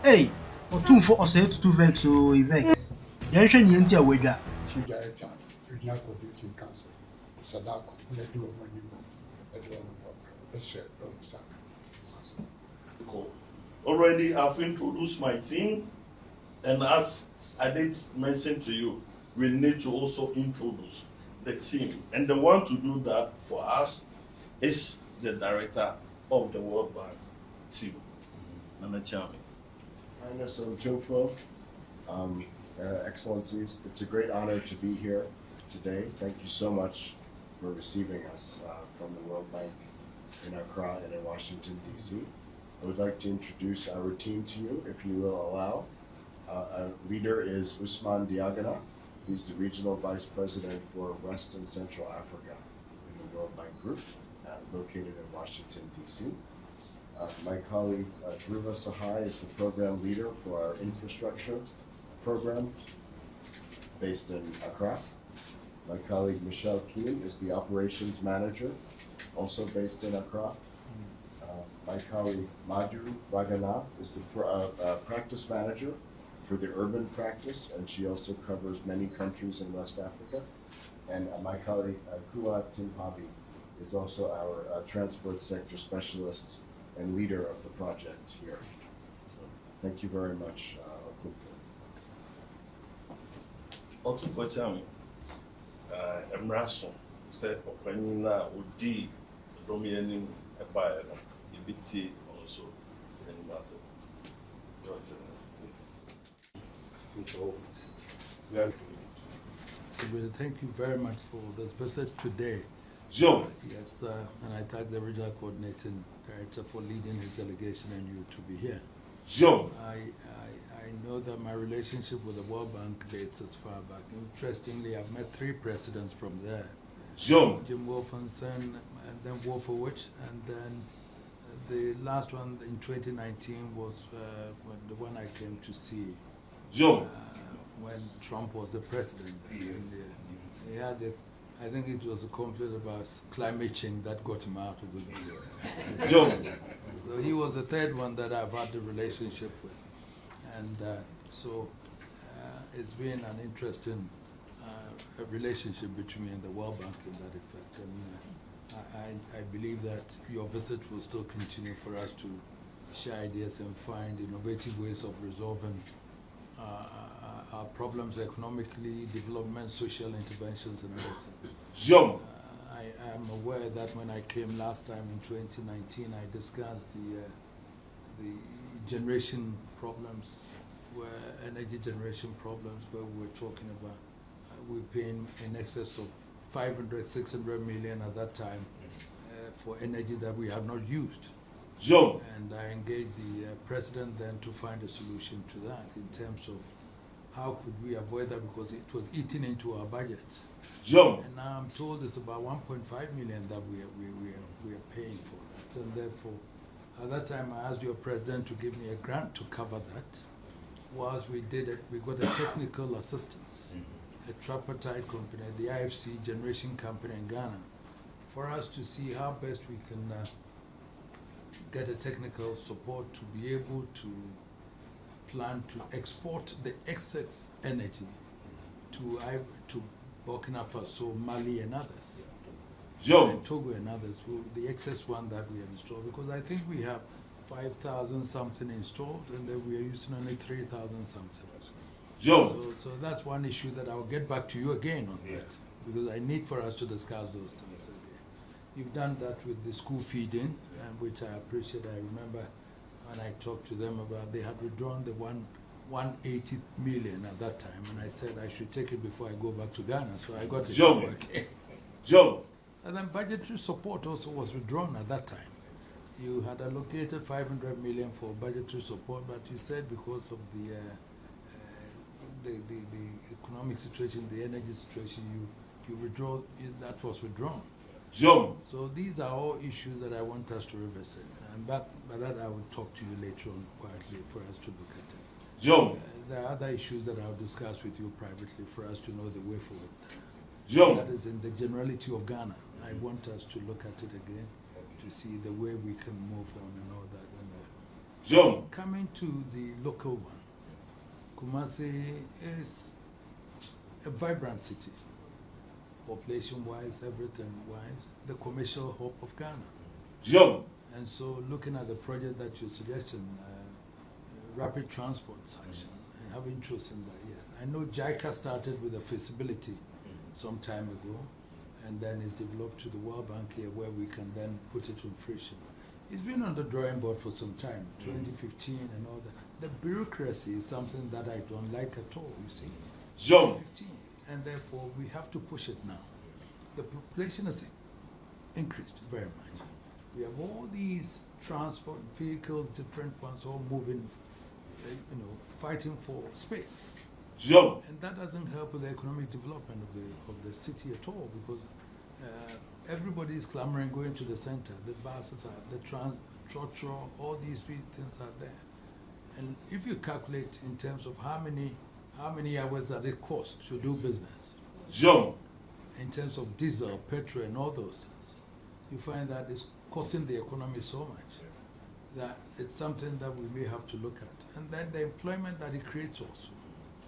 Hey, Otumfuo Osei Tutu vex o vex. Yɛnhwɛ nea nti a wadwa. Chief Director, Regional Coordinating Council, Sadako, Ledu Omonimo, Ledu Omonimo, let's share it. Cool. Already, I've introduced my team, and as I did mention to you, we need to also introduce the team. And the one to do that for us is the director of the World Bank team, Nana Chami. Highness Otumfuo, Excellencies, it's a great honor to be here today. Thank you so much for receiving us from the World Bank in Accra and in Washington, D.C. I would like to introduce our team to you, if you will allow. Our leader is Usman Diagana. He's the Regional Vice President for West and Central Africa in the World Bank Group, located in Washington, D.C. My colleague Dhruva Sahai is the program leader for our infrastructure program based in Accra. My colleague Michelle Keen is the operations manager, also based in Accra. My colleague Madhu Raghunath is the practice manager for the urban practice, and she also covers many countries in West Africa. And my colleague Kua Timpabi is also our transport sector specialist and leader of the project here. So thank you very much, Otumfuo Chami, Emraso, said Opanina would D, Domianim, a buyer, EBT also, and Master. Your sentence. Thank you very much for this visit today. Joe. Yes, and I thank the regional coordinating director for leading his delegation and you to be here. Joe. I know that my relationship with the World Bank dates as far back. Interestingly, I've met 3 presidents from there. Joe. Jim Wolfenson, and then Wolfowitz, and then the last one in 2019 was the one I came to see. Joe. When Trump was the president. Yes. He had I think it was a conflict about climate change that got him out of the video. Joe. So he was the 3rd one that I've had a relationship with. And so it's been an interesting relationship between me and the World Bank in that effect. And I believe that your visit will still continue for us to share ideas and find innovative ways of resolving our problems economically, development, social interventions, and everything. I am aware that when I came last time in 2019, I discussed the generation problems, energy generation problems, where we were talking about we're paying in excess of 500, 600 million at that time for energy that we have not used. And I engaged the president then to find a solution to that in terms of how could we avoid that, because it was eating into our budget. And now I'm told it's about 1.5 million that we are paying for that. And therefore, at that time I asked your president to give me a grant to cover that. Whilst we did it, we got a technical assistance, a tripartite company, the IFC generation company in Ghana, for us to see how best we can get a technical support to be able to plan to export the excess energy to Burkina Faso, Mali, and others, and Togo and others, the excess one that we have installed, because I think we have 5,000 something installed, and then we are using only 3,000 something. So that's one issue that I'll get back to you again on that, because I need for us to discuss those things again. You've done that with the school feeding, which I appreciate. I remember when I talked to them about, they had withdrawn the 180 million at that time, and I said I should take it before I go back to Ghana, so I got it before I came. And then budgetary support also was withdrawn at that time. You had allocated 500 million for budgetary support, but you said because of the economic situation, the energy situation, you withdraw, that was withdrawn. So these are all issues that I want us to revisit, and but that I will talk to you later on quietly for us to look at it. There are other issues that I'll discuss with you privately for us to know the way forward. That is in the generality of Ghana. I want us to look at it again to see the way we can move on and all that. John. Coming to the local one, Kumasi is a vibrant city, population-wise, everything-wise, the commercial hub of Ghana. John. And so looking at the project that you're suggesting, rapid transport section, I have interest in that, yeah. I know JICA started with a feasibility some time ago, and then it's developed to the World Bank here where we can then put it to fruition. It's been on the drawing board for some time, 2015 and all that. The bureaucracy is something that I don't like at all, you see. John. 2015, and therefore we have to push it now. The population has increased very much. We have all these transport vehicles, different ones, all moving, fighting for space. John. And that doesn't help with the economic development of the city at all, because everybody is clamoring going to the center. The buses are, the trotro, all these things are there. And if you calculate in terms of how many hours that it costs to do business, John. in terms of diesel, petrol, and all those things, you find that it's costing the economy so much that it's something that we may have to look at. And then the employment that it creates also,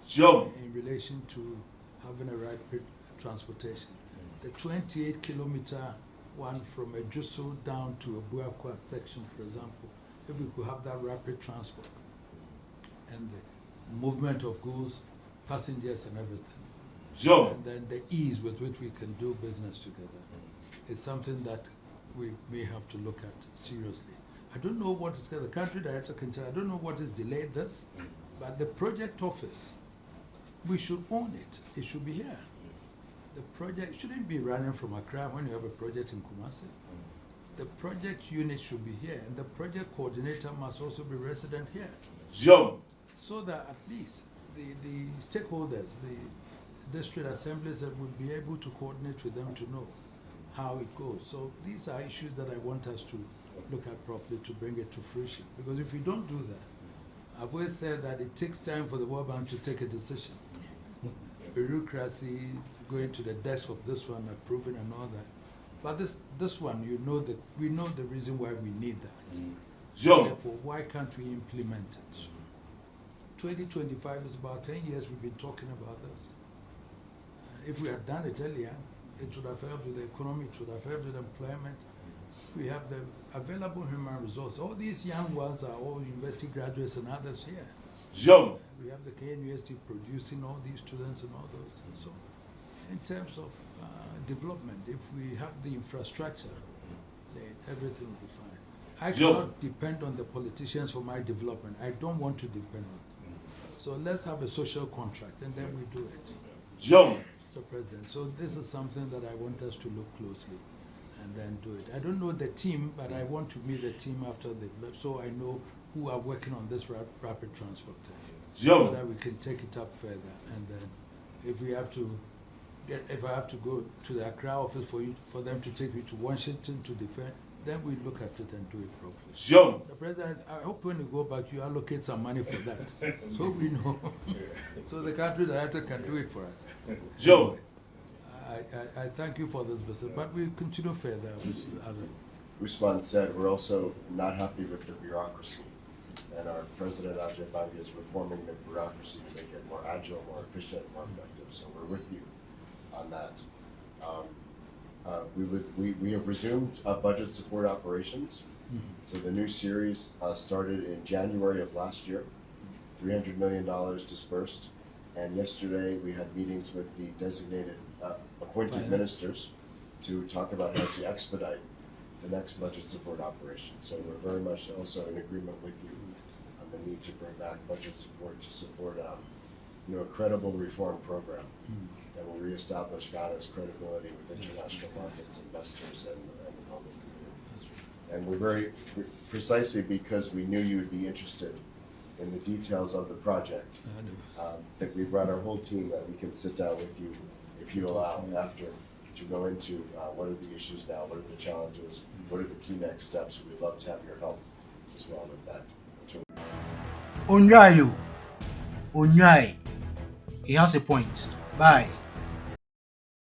John. in relation to having a rapid transportation. The 28-kilometer one from Ejuso down to a Buakwa section, for example, if we could have that rapid transport and the movement of goods, passengers and everything, John. and then the ease with which we can do business together, it's something that we may have to look at seriously. I don't know what is the country director can tell. I don't know what has delayed this, but the project office, we should own it. It should be here. The project shouldn't be running from Accra when you have a project in Kumasi. The project unit should be here, and the project coordinator must also be resident here, John. so that at least the stakeholders, the district assemblies, that would be able to coordinate with them to know how it goes. So these are issues that I want us to look at properly to bring it to fruition. Because if we don't do that, I've always said that it takes time for the World Bank to take a decision. Bureaucracy, going to the desk of this one, approving and all that. But this one, we know the reason why we need that. John. Therefore, why can't we implement it? 2025 is about 10 years we've been talking about this. If we had done it earlier, it would have helped with the economy, it would have helped with employment. We have the available human resources. All these young ones are all university graduates and others here. John. We have the KNUST producing all these students and all those things. So, in terms of development, if we have the infrastructure, then everything will be fine. I cannot depend on the politicians for my development. I don't want to depend on them. So let's have a social contract, and then we do it. John. Mr. President, so this is something that I want us to look closely and then do it. I don't know the team, but I want to meet the team after they've left, so I know who are working on this rapid transport thing, so that we can take it up further. And then, if I have to go to the Accra office for them to take you to Washington to defend, then we look at it and do it properly. John. The President, I hope when you go back, you allocate some money for that, so we know, so the country director can do it for us. John. I thank you for this visit, but we'll continue further with other. Usman said we're also not happy with the bureaucracy, and our President Ajay Banga is reforming the bureaucracy to make it more agile, more efficient, more effective. So we're with you on that. We have resumed budget support operations. So the new series started in January of last year, $300 million dispersed. And yesterday we had meetings with the designated appointed ministers to talk about how to expedite the next budget support operation. So we're very much also in agreement with you on the need to bring back budget support to support a credible reform program that will reestablish Ghana's credibility with international markets, investors, and the public community. And we're very precisely because we knew you would be interested in the details of the project, that we brought our whole team that we can sit down with you, if you allow, after to go into what are the issues now, what are the challenges, what are the key next steps. We'd love to have your help as well with that. Onyayo. He has a point. Bye.